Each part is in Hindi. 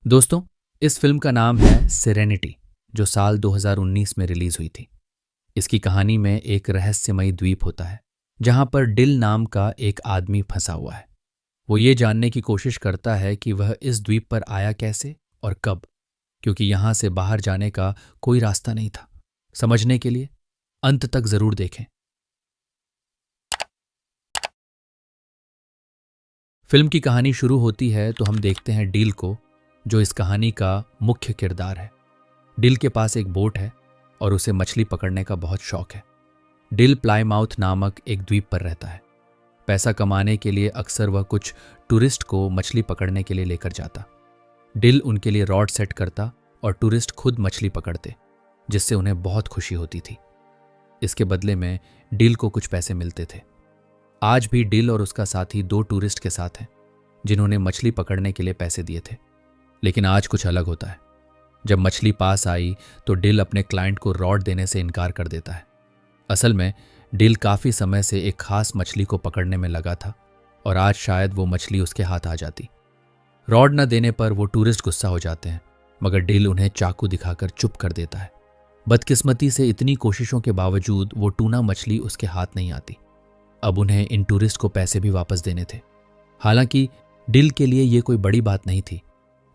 दोस्तों, इस फिल्म का नाम है सेरेनिटी, जो साल 2019 में रिलीज हुई थी। इसकी कहानी में एक रहस्यमयी द्वीप होता है जहां पर डिल नाम का एक आदमी फंसा हुआ है। वो ये जानने की कोशिश करता है कि वह इस द्वीप पर आया कैसे और कब, क्योंकि यहां से बाहर जाने का कोई रास्ता नहीं था। समझने के लिए अंत तक जरूर देखें। फिल्म की कहानी शुरू होती है तो हम देखते हैं डील को, जो इस कहानी का मुख्य किरदार है। डिल के पास एक बोट है और उसे मछली पकड़ने का बहुत शौक है। डिल प्लाईमाउथ नामक एक द्वीप पर रहता है। पैसा कमाने के लिए अक्सर वह कुछ टूरिस्ट को मछली पकड़ने के लिए लेकर जाता। डिल उनके लिए रॉड सेट करता और टूरिस्ट खुद मछली पकड़ते, जिससे उन्हें बहुत खुशी होती थी। इसके बदले में डिल को कुछ पैसे मिलते थे। आज भी डिल और उसका साथी दो टूरिस्ट के साथ हैं जिन्होंने मछली पकड़ने के लिए पैसे दिए थे। लेकिन आज कुछ अलग होता है। जब मछली पास आई तो डिल अपने क्लाइंट को रॉड देने से इनकार कर देता है। असल में डिल काफी समय से एक खास मछली को पकड़ने में लगा था और आज शायद वो मछली उसके हाथ आ जाती। रॉड न देने पर वो टूरिस्ट गुस्सा हो जाते हैं, मगर डिल उन्हें चाकू दिखाकर चुप कर देता है। बदकिस्मती से इतनी कोशिशों के बावजूद वो टूना मछली उसके हाथ नहीं आती। अब उन्हें इन टूरिस्ट को पैसे भी वापस देने थे। हालांकि डिल के लिए ये कोई बड़ी बात नहीं थी,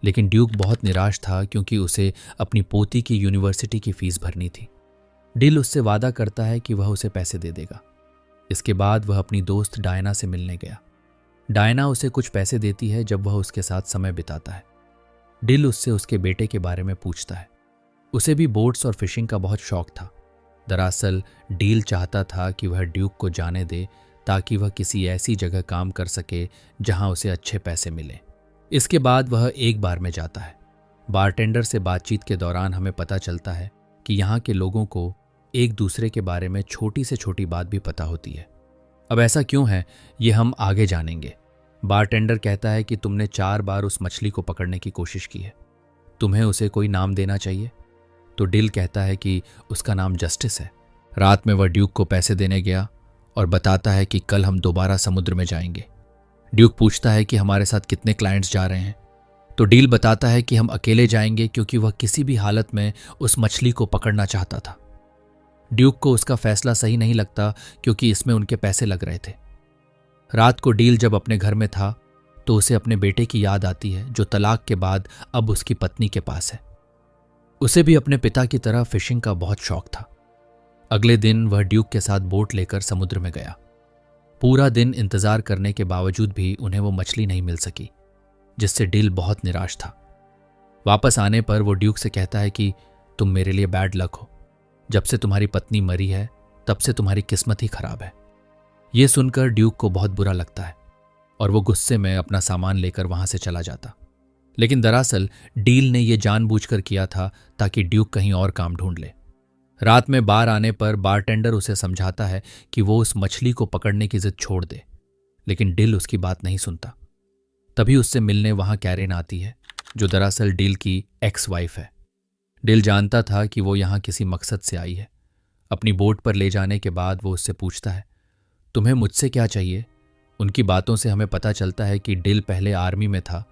लेकिन ड्यूक बहुत निराश था क्योंकि उसे अपनी पोती की यूनिवर्सिटी की फीस भरनी थी। डिल उससे वादा करता है कि वह उसे पैसे दे देगा। इसके बाद वह अपनी दोस्त डायना से मिलने गया। डायना उसे कुछ पैसे देती है जब वह उसके साथ समय बिताता है। डिल उससे उसके बेटे के बारे में पूछता है। उसे भी बोट्स और फिशिंग का बहुत शौक था। दरअसल डील चाहता था कि वह ड्यूक को जाने दे ताकि वह किसी ऐसी जगह काम कर सके जहां उसे अच्छे पैसे मिले। इसके बाद वह एक बार में जाता है। बारटेंडर से बातचीत के दौरान हमें पता चलता है कि यहाँ के लोगों को एक दूसरे के बारे में छोटी से छोटी बात भी पता होती है। अब ऐसा क्यों है, ये हम आगे जानेंगे। बारटेंडर कहता है कि तुमने 4 बार उस मछली को पकड़ने की कोशिश की है, तुम्हें उसे कोई नाम देना चाहिए। तो डिल कहता है कि उसका नाम जस्टिस है। रात में वह ड्यूक को पैसे देने गया और बताता है कि कल हम दोबारा समुद्र में जाएंगे। ड्यूक पूछता है कि हमारे साथ कितने क्लाइंट्स जा रहे हैं, तो डील बताता है कि हम अकेले जाएंगे क्योंकि वह किसी भी हालत में उस मछली को पकड़ना चाहता था। ड्यूक को उसका फैसला सही नहीं लगता क्योंकि इसमें उनके पैसे लग रहे थे। रात को डील जब अपने घर में था तो उसे अपने बेटे की याद आती है, जो तलाक के बाद अब उसकी पत्नी के पास है। उसे भी अपने पिता की तरह फिशिंग का बहुत शौक था। अगले दिन वह ड्यूक के साथ बोट लेकर समुद्र में गया। पूरा दिन इंतजार करने के बावजूद भी उन्हें वो मछली नहीं मिल सकी, जिससे डिल बहुत निराश था। वापस आने पर वो ड्यूक से कहता है कि तुम मेरे लिए बैड लक हो। जब से तुम्हारी पत्नी मरी है तब से तुम्हारी किस्मत ही खराब है। ये सुनकर ड्यूक को बहुत बुरा लगता है और वो गुस्से में अपना सामान लेकर वहां से चला जाता। लेकिन दरअसल डील ने यह जानबूझकर किया था ताकि ड्यूक कहीं और काम ढूंढ ले। रात में बार आने पर बारटेंडर उसे समझाता है कि वो उस मछली को पकड़ने की जिद छोड़ दे, लेकिन डिल उसकी बात नहीं सुनता। तभी उससे मिलने वहां कैरेन आती है, जो दरअसल डिल की एक्स वाइफ है। डिल जानता था कि वो यहां किसी मकसद से आई है। अपनी बोट पर ले जाने के बाद वो उससे पूछता है, तुम्हें मुझसे क्या चाहिए। उनकी बातों से हमें पता चलता है कि डिल पहले आर्मी में था,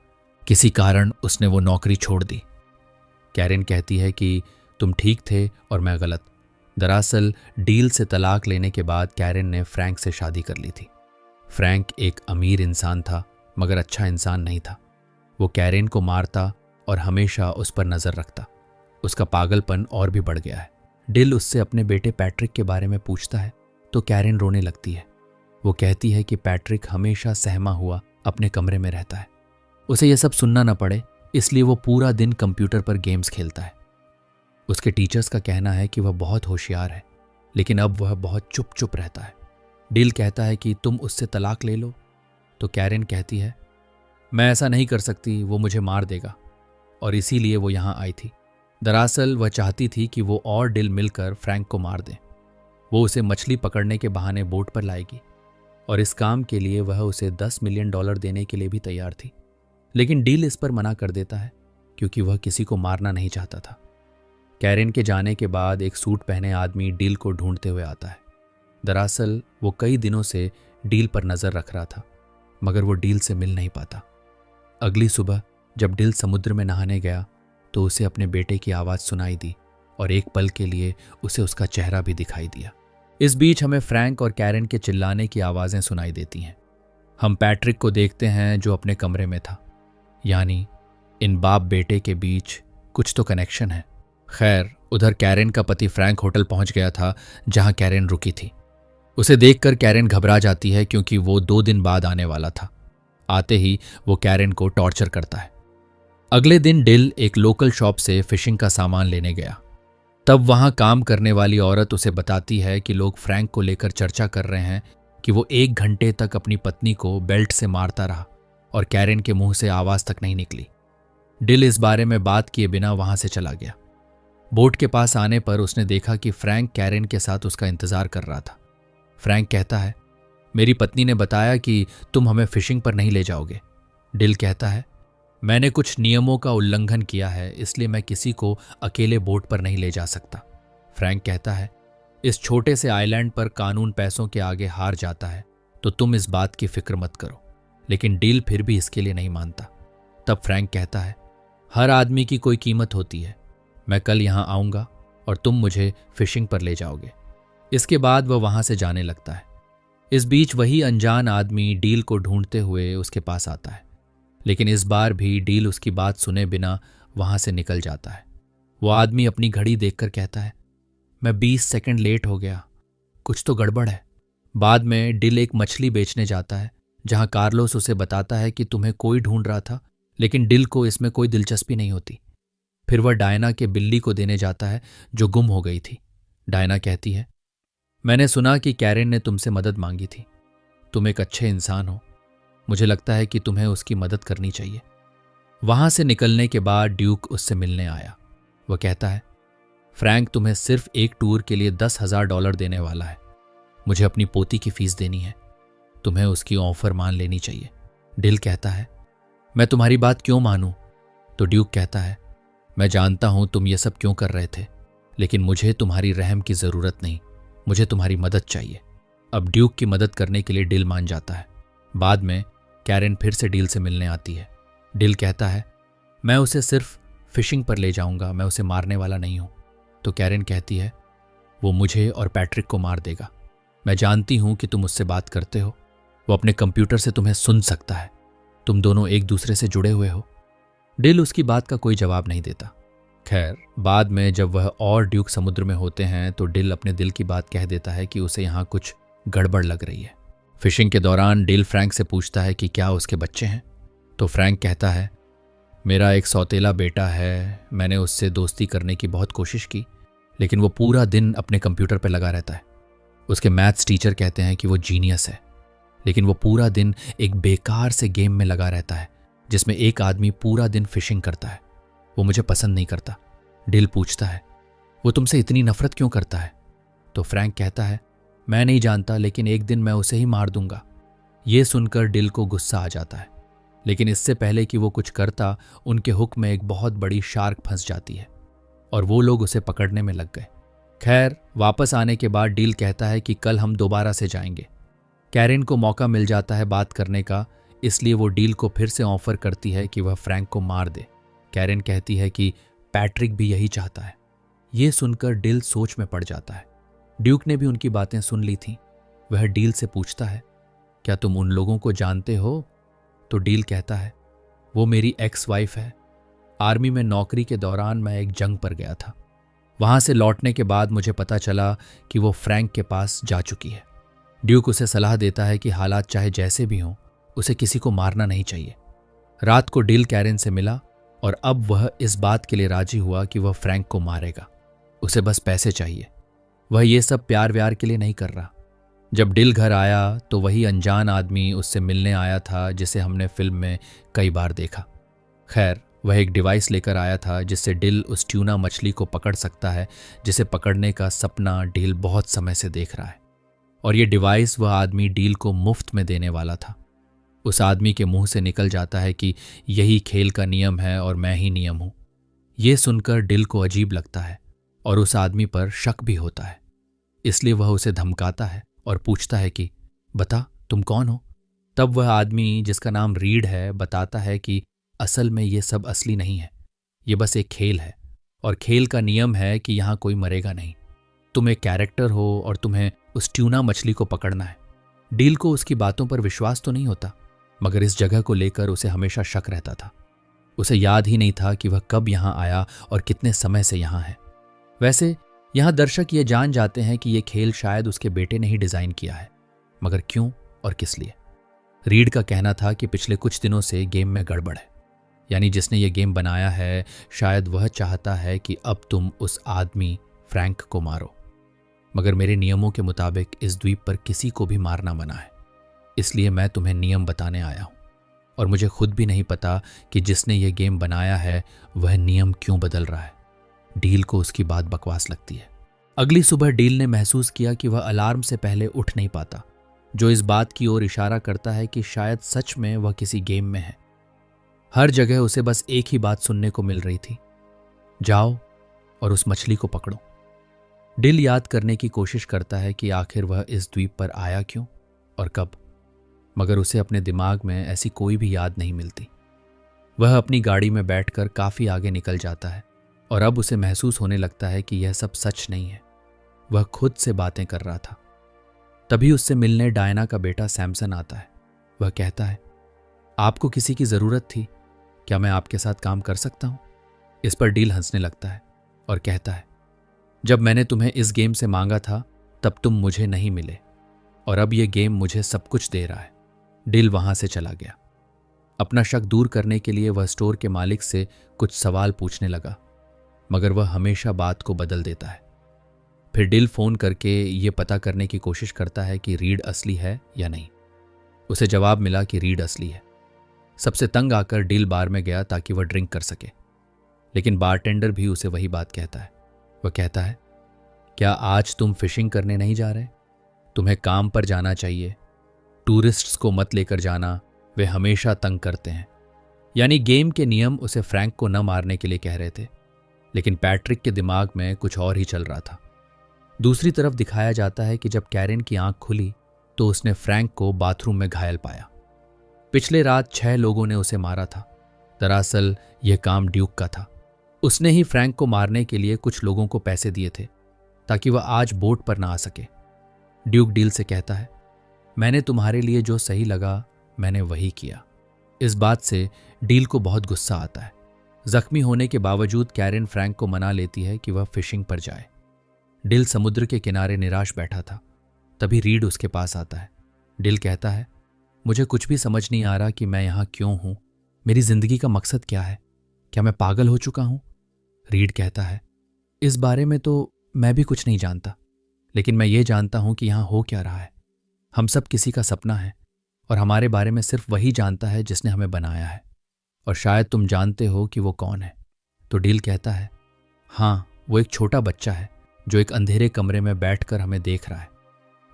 किसी कारण उसने वो नौकरी छोड़ दी। कैरेन कहती है कि तुम ठीक थे और मैं गलत। दरअसल डील से तलाक लेने के बाद कैरेन ने फ्रैंक से शादी कर ली थी। फ्रैंक एक अमीर इंसान था, मगर अच्छा इंसान नहीं था। वो कैरेन को मारता और हमेशा उस पर नजर रखता। उसका पागलपन और भी बढ़ गया है। डिल उससे अपने बेटे पैट्रिक के बारे में पूछता है तो कैरेन रोने लगती है। वो कहती है कि पैट्रिक हमेशा सहमा हुआ अपने कमरे में रहता है। उसे यह सब सुनना न पड़े, इसलिए वो पूरा दिन कंप्यूटर पर गेम्स खेलता है। उसके टीचर्स का कहना है कि वह बहुत होशियार है, लेकिन अब वह बहुत चुप चुप रहता है। डिल कहता है कि तुम उससे तलाक ले लो, तो कैरेन कहती है मैं ऐसा नहीं कर सकती, वो मुझे मार देगा, और इसीलिए वो यहाँ आई थी। दरअसल वह चाहती थी कि वो और डिल मिलकर फ्रैंक को मार दें। वो उसे मछली पकड़ने के बहाने बोट पर लाएगी और इस काम के लिए वह उसे $10 मिलियन देने के लिए भी तैयार थी। लेकिन डील इस पर मना कर देता है क्योंकि वह किसी को मारना नहीं चाहता था। कैरेन के जाने के बाद एक सूट पहने आदमी डील को ढूंढते हुए आता है। दरअसल वो कई दिनों से डील पर नजर रख रहा था, मगर वो डील से मिल नहीं पाता। अगली सुबह जब डिल समुद्र में नहाने गया तो उसे अपने बेटे की आवाज़ सुनाई दी और एक पल के लिए उसे उसका चेहरा भी दिखाई दिया। इस बीच हमें फ्रैंक और कैरेन के चिल्लाने की आवाज़ें सुनाई देती हैं। हम पैट्रिक को देखते हैं जो अपने कमरे में था। यानी इन बाप बेटे के बीच कुछ तो कनेक्शन है। खैर, उधर कैरेन का पति फ्रैंक होटल पहुंच गया था जहां कैरेन रुकी थी। उसे देखकर कैरेन घबरा जाती है क्योंकि वो 2 दिन बाद आने वाला था। आते ही वो कैरेन को टॉर्चर करता है। अगले दिन डिल एक लोकल शॉप से फिशिंग का सामान लेने गया। तब वहां काम करने वाली औरत उसे बताती है कि लोग फ्रैंक को लेकर चर्चा कर रहे हैं कि वो 1 घंटे तक अपनी पत्नी को बेल्ट से मारता रहा और कैरेन के मुंह से आवाज तक नहीं निकली। डिल इस बारे में बात किए बिना वहां से चला गया। बोट के पास आने पर उसने देखा कि फ्रैंक कैरेन के साथ उसका इंतजार कर रहा था। फ्रैंक कहता है, मेरी पत्नी ने बताया कि तुम हमें फिशिंग पर नहीं ले जाओगे। डिल कहता है, मैंने कुछ नियमों का उल्लंघन किया है, इसलिए मैं किसी को अकेले बोट पर नहीं ले जा सकता। फ्रैंक कहता है, इस छोटे से आइलैंड पर कानून पैसों के आगे हार जाता है, तो तुम इस बात की फिक्र मत करो। लेकिन डिल फिर भी इसके लिए नहीं मानता। तब फ्रैंक कहता है, हर आदमी की कोई कीमत होती है। मैं कल यहाँ आऊँगा और तुम मुझे फिशिंग पर ले जाओगे। इसके बाद वह वहाँ से जाने लगता है। इस बीच वही अनजान आदमी डील को ढूंढते हुए उसके पास आता है, लेकिन इस बार भी डील उसकी बात सुने बिना वहाँ से निकल जाता है। वो आदमी अपनी घड़ी देखकर कहता है, मैं 20 सेकंड लेट हो गया, कुछ तो गड़बड़ है। बाद में डिल एक मछली बेचने जाता है जहाँ कार्लोस उसे बताता है कि तुम्हें कोई ढूंढ रहा था, लेकिन डिल को इसमें कोई दिलचस्पी नहीं होती। फिर वह डायना के बिल्ली को देने जाता है जो गुम हो गई थी। डायना कहती है, मैंने सुना कि कैरेन ने तुमसे मदद मांगी थी। तुम एक अच्छे इंसान हो, मुझे लगता है कि तुम्हें उसकी मदद करनी चाहिए। वहां से निकलने के बाद ड्यूक उससे मिलने आया। वह कहता है, फ्रैंक तुम्हें सिर्फ एक टूर के लिए $10,000 देने वाला है। मुझे अपनी पोती की फीस देनी है, तुम्हें उसकी ऑफर मान लेनी चाहिए। डिल कहता है, मैं तुम्हारी बात क्यों मानूं? तो ड्यूक कहता है, मैं जानता हूं तुम ये सब क्यों कर रहे थे, लेकिन मुझे तुम्हारी रहम की जरूरत नहीं, मुझे तुम्हारी मदद चाहिए। अब ड्यूक की मदद करने के लिए डिल मान जाता है। बाद में कैरेन फिर से डिल से मिलने आती है। डिल कहता है, मैं उसे सिर्फ फिशिंग पर ले जाऊंगा, मैं उसे मारने वाला नहीं हूं। तो कैरेन कहती है, वो मुझे और पैट्रिक को मार देगा। मैं जानती हूं कि तुम उससे बात करते हो, वो अपने कंप्यूटर से तुम्हें सुन सकता है, तुम दोनों एक दूसरे से जुड़े हुए हो। डिल उसकी बात का कोई जवाब नहीं देता। खैर, बाद में जब वह और ड्यूक समुद्र में होते हैं तो डिल अपने दिल की बात कह देता है कि उसे यहाँ कुछ गड़बड़ लग रही है। फिशिंग के दौरान डिल फ्रैंक से पूछता है कि क्या उसके बच्चे हैं। तो फ्रैंक कहता है, मेरा एक सौतेला बेटा है, मैंने उससे दोस्ती करने की बहुत कोशिश की, लेकिन वो पूरा दिन अपने कंप्यूटर पर लगा रहता है। उसके मैथ्स टीचर कहते हैं कि वो जीनियस है, लेकिन वो पूरा दिन एक बेकार से गेम में लगा रहता है जिसमें एक आदमी पूरा दिन फिशिंग करता है। वो मुझे पसंद नहीं करता। डिल पूछता है, वो तुमसे इतनी नफरत क्यों करता है? तो फ्रैंक कहता है, मैं नहीं जानता, लेकिन एक दिन मैं उसे ही मार दूंगा। ये सुनकर डिल को गुस्सा आ जाता है, लेकिन इससे पहले कि वो कुछ करता, उनके हुक में एक बहुत बड़ी शार्क फंस जाती है और वो लोग उसे पकड़ने में लग गए। खैर, वापस आने के बाद डिल कहता है कि कल हम दोबारा से जाएंगे। कैरेन को मौका मिल जाता है बात करने का, इसलिए वो डील को फिर से ऑफर करती है कि वह फ्रैंक को मार दे। कैरेन कहती है कि पैट्रिक भी यही चाहता है। ये सुनकर डिल सोच में पड़ जाता है। ड्यूक ने भी उनकी बातें सुन ली थीं। वह डील से पूछता है, क्या तुम उन लोगों को जानते हो? तो डील कहता है, वो मेरी एक्स वाइफ है। आर्मी में नौकरी के दौरान मैं एक जंग पर गया था। वहां से लौटने के बाद मुझे पता चला कि वो फ्रैंक के पास जा चुकी है। ड्यूक उसे सलाह देता है कि हालात चाहे जैसे भी हों, उसे किसी को मारना नहीं चाहिए। रात को डिल कैरेन से मिला और अब वह इस बात के लिए राजी हुआ कि वह फ्रैंक को मारेगा। उसे बस पैसे चाहिए। वह ये सब प्यार व्यार के लिए नहीं कर रहा। जब डिल घर आया तो वही अनजान आदमी उससे मिलने आया था जिसे हमने फिल्म में कई बार देखा। खैर, वह एक डिवाइस लेकर आया था जिससे डिल उस ट्यूना मछली को पकड़ सकता है जिसे पकड़ने का सपना डिल बहुत समय से देख रहा है। और ये डिवाइस वह आदमी डील को मुफ्त में देने वाला था। उस आदमी के मुंह से निकल जाता है कि यही खेल का नियम है और मैं ही नियम हूं। यह सुनकर डिल को अजीब लगता है और उस आदमी पर शक भी होता है। इसलिए वह उसे धमकाता है और पूछता है कि बता, तुम कौन हो? तब वह आदमी, जिसका नाम रीड है, बताता है कि असल में ये सब असली नहीं है, ये बस एक खेल है, और खेल का नियम है कि यहाँ कोई मरेगा नहीं। तुम एक कैरेक्टर हो और तुम्हें उस ट्यूना मछली को पकड़ना है। डील को उसकी बातों पर विश्वास तो नहीं होता, मगर इस जगह को लेकर उसे हमेशा शक रहता था। उसे याद ही नहीं था कि वह कब यहाँ आया और कितने समय से यहाँ है। वैसे यहाँ दर्शक ये जान जाते हैं कि ये खेल शायद उसके बेटे ने ही डिजाइन किया है, मगर क्यों और किस लिए? रीड का कहना था कि पिछले कुछ दिनों से गेम में गड़बड़ है, यानी जिसने ये गेम बनाया है शायद वह चाहता है कि अब तुम उस आदमी फ्रैंक को मारो। मगर मेरे नियमों के मुताबिक इस द्वीप पर किसी को भी मारना मना है, इसलिए मैं तुम्हें नियम बताने आया हूं। और मुझे खुद भी नहीं पता कि जिसने ये गेम बनाया है वह नियम क्यों बदल रहा है। डील को उसकी बात बकवास लगती है। अगली सुबह डील ने महसूस किया कि वह अलार्म से पहले उठ नहीं पाता, जो इस बात की ओर इशारा करता है कि शायद सच में वह किसी गेम में है। हर जगह उसे बस एक ही बात सुनने को मिल रही थी, जाओ और उस मछली को पकड़ो। डिल याद करने की कोशिश करता है कि आखिर वह इस द्वीप पर आया क्यों और कब, मगर उसे अपने दिमाग में ऐसी कोई भी याद नहीं मिलती। वह अपनी गाड़ी में बैठकर काफी आगे निकल जाता है और अब उसे महसूस होने लगता है कि यह सब सच नहीं है। वह खुद से बातें कर रहा था। तभी उससे मिलने डायना का बेटा सैमसन आता है। वह कहता है, आपको किसी की जरूरत थी, क्या मैं आपके साथ काम कर सकता हूं? इस पर डील हंसने लगता है और कहता है, जब मैंने तुम्हें इस गेम से मांगा था तब तुम मुझे नहीं मिले, और अब यह गेम मुझे सब कुछ दे रहा है। डील वहां से चला गया। अपना शक दूर करने के लिए वह स्टोर के मालिक से कुछ सवाल पूछने लगा, मगर वह हमेशा बात को बदल देता है। फिर डिल फोन करके ये पता करने की कोशिश करता है कि रीड असली है या नहीं। उसे जवाब मिला कि रीड असली है। सबसे तंग आकर डिल बार में गया ताकि वह ड्रिंक कर सके, लेकिन बारटेंडर भी उसे वही बात कहता है। वह कहता है, क्या आज तुम फिशिंग करने नहीं जा रहे? तुम्हें काम पर जाना चाहिए। टूरिस्ट्स को मत लेकर जाना, वे हमेशा तंग करते हैं। यानी गेम के नियम उसे फ्रैंक को न मारने के लिए कह रहे थे, लेकिन पैट्रिक के दिमाग में कुछ और ही चल रहा था। दूसरी तरफ दिखाया जाता है कि जब कैरेन की आंख खुली तो उसने फ्रैंक को बाथरूम में घायल पाया। पिछले रात 6 लोगों ने उसे मारा था। दरअसल यह काम ड्यूक का था। उसने ही फ्रैंक को मारने के लिए कुछ लोगों को पैसे दिए थे ताकि वह आज बोट पर ना आ सके। ड्यूक डील से कहता है, मैंने तुम्हारे लिए जो सही लगा मैंने वही किया। इस बात से डील को बहुत गुस्सा आता है। जख्मी होने के बावजूद कैरेन फ्रैंक को मना लेती है कि वह फिशिंग पर जाए। डिल समुद्र के किनारे निराश बैठा था। तभी रीड उसके पास आता है। डिल कहता है, मुझे कुछ भी समझ नहीं आ रहा कि मैं यहाँ क्यों हूँ। मेरी जिंदगी का मकसद क्या है? क्या मैं पागल हो चुका हूँ? रीड कहता है, इस बारे में तो मैं भी कुछ नहीं जानता, लेकिन मैं ये जानता हूँ कि यहाँ हो क्या रहा है। हम सब किसी का सपना है और हमारे बारे में सिर्फ वही जानता है जिसने हमें बनाया है, और शायद तुम जानते हो कि वो कौन है। तो डील कहता है, हाँ, वो एक छोटा बच्चा है जो एक अंधेरे कमरे में बैठकर हमें देख रहा है।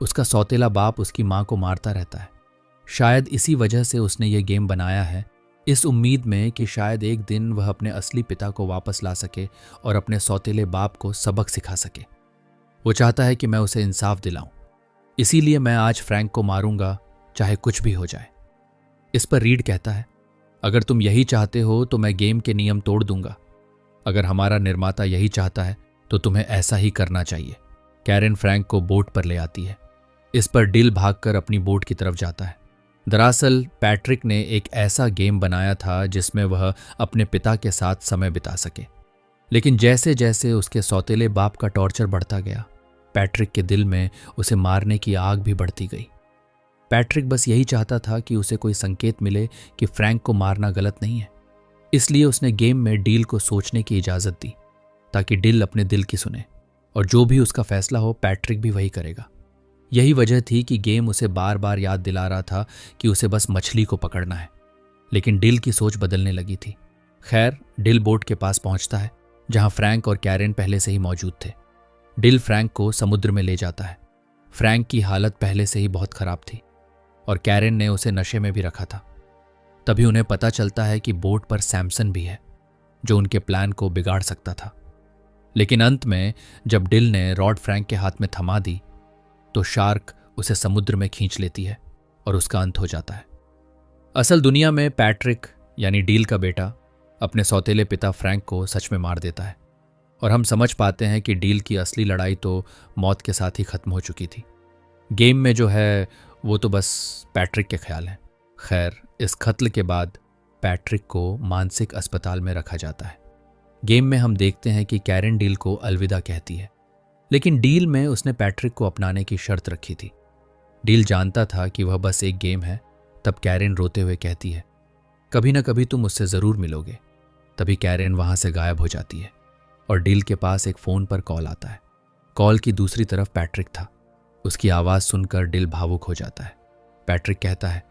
उसका सौतेला बाप उसकी माँ को मारता रहता है। शायद इसी वजह से उसने ये गेम बनाया है, इस उम्मीद में कि शायद एक दिन वह अपने असली पिता को वापस ला सके और अपने सौतेले बाप को सबक सिखा सके। वो चाहता है कि मैं उसे इंसाफ दिलाऊं, इसीलिए मैं आज फ्रैंक को मारूंगा, चाहे कुछ भी हो जाए। इस पर रीड कहता है, अगर तुम यही चाहते हो तो मैं गेम के नियम तोड़ दूंगा। अगर हमारा निर्माता यही चाहता है तो तुम्हें ऐसा ही करना चाहिए। कैरेन फ्रैंक को बोट पर ले आती है। इस पर डिल भागकर अपनी बोट की तरफ जाता है। दरअसल पैट्रिक ने एक ऐसा गेम बनाया था जिसमें वह अपने पिता के साथ समय बिता सके, लेकिन जैसे जैसे उसके सौतेले बाप का टॉर्चर बढ़ता गया, पैट्रिक के दिल में उसे मारने की आग भी बढ़ती गई। पैट्रिक बस यही चाहता था कि उसे कोई संकेत मिले कि फ्रैंक को मारना गलत नहीं है। इसलिए उसने गेम में डील को सोचने की इजाजत दी ताकि डिल अपने दिल की सुने, और जो भी उसका फैसला हो पैट्रिक भी वही करेगा। यही वजह थी कि गेम उसे बार बार याद दिला रहा था कि उसे बस मछली को पकड़ना है, लेकिन डिल की सोच बदलने लगी थी। खैर, डिल बोट के पास पहुंचता है जहां फ्रैंक और कैरेन पहले से ही मौजूद थे। डिल फ्रैंक को समुद्र में ले जाता है। फ्रैंक की हालत पहले से ही बहुत खराब थी और कैरेन ने उसे नशे में भी रखा था। तभी उन्हें पता चलता है कि बोट पर सैमसन भी है, जो उनके प्लान को बिगाड़ सकता था। लेकिन अंत में जब डिल ने रॉड फ्रैंक के हाथ में थमा दी तो शार्क उसे समुद्र में खींच लेती है और उसका अंत हो जाता है। असल दुनिया में पैट्रिक यानी डील का बेटा अपने सौतेले पिता फ्रैंक को सच में मार देता है और हम समझ पाते हैं कि डील की असली लड़ाई तो मौत के साथ ही खत्म हो चुकी थी। गेम में जो है वो तो बस पैट्रिक के ख्याल हैं। खैर, इस कत्ल के बाद पैट्रिक को मानसिक अस्पताल में रखा जाता है। गेम में हम देखते हैं कि कैरन डील को अलविदा कहती है, लेकिन डील में उसने पैट्रिक को अपनाने की शर्त रखी थी। डील जानता था कि वह बस एक गेम है। तब कैरन रोते हुए कहती है, कभी ना कभी तुम मुझसे ज़रूर मिलोगे। तभी कैरन वहाँ से गायब हो जाती है और डील के पास एक फ़ोन पर कॉल आता है। कॉल की दूसरी तरफ पैट्रिक था। उसकी आवाज़ सुनकर डील भावुक हो जाता है। पैट्रिक कहता है,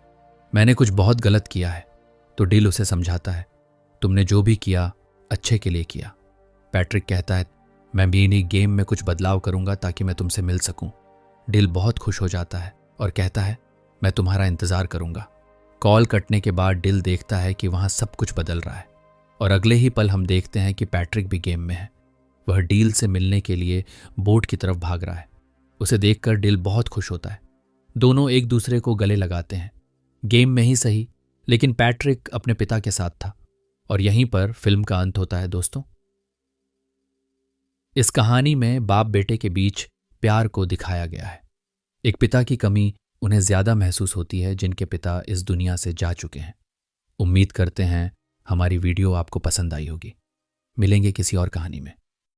मैंने कुछ बहुत गलत किया है। तो डील उसे समझाता है, तुमने जो भी किया अच्छे के लिए किया। पैट्रिक कहता है, मैं भी इन्हीं गेम में कुछ बदलाव करूंगा ताकि मैं तुमसे मिल सकूं। डील बहुत खुश हो जाता है और कहता है, मैं तुम्हारा इंतज़ार करूंगा। कॉल कटने के बाद डील देखता है कि वहाँ सब कुछ बदल रहा है और अगले ही पल हम देखते हैं कि पैट्रिक भी गेम में है। वह डील से मिलने के लिए बोट की तरफ भाग रहा है। उसे देखकर डील बहुत खुश होता है। दोनों एक दूसरे को गले लगाते हैं। गेम में ही सही, लेकिन पैट्रिक अपने पिता के साथ था। और यहीं पर फिल्म का अंत होता है दोस्तों। इस कहानी में बाप बेटे के बीच प्यार को दिखाया गया है। एक पिता की कमी उन्हें ज्यादा महसूस होती है जिनके पिता इस दुनिया से जा चुके हैं। उम्मीद करते हैं हमारी वीडियो आपको पसंद आई होगी। मिलेंगे किसी और कहानी में।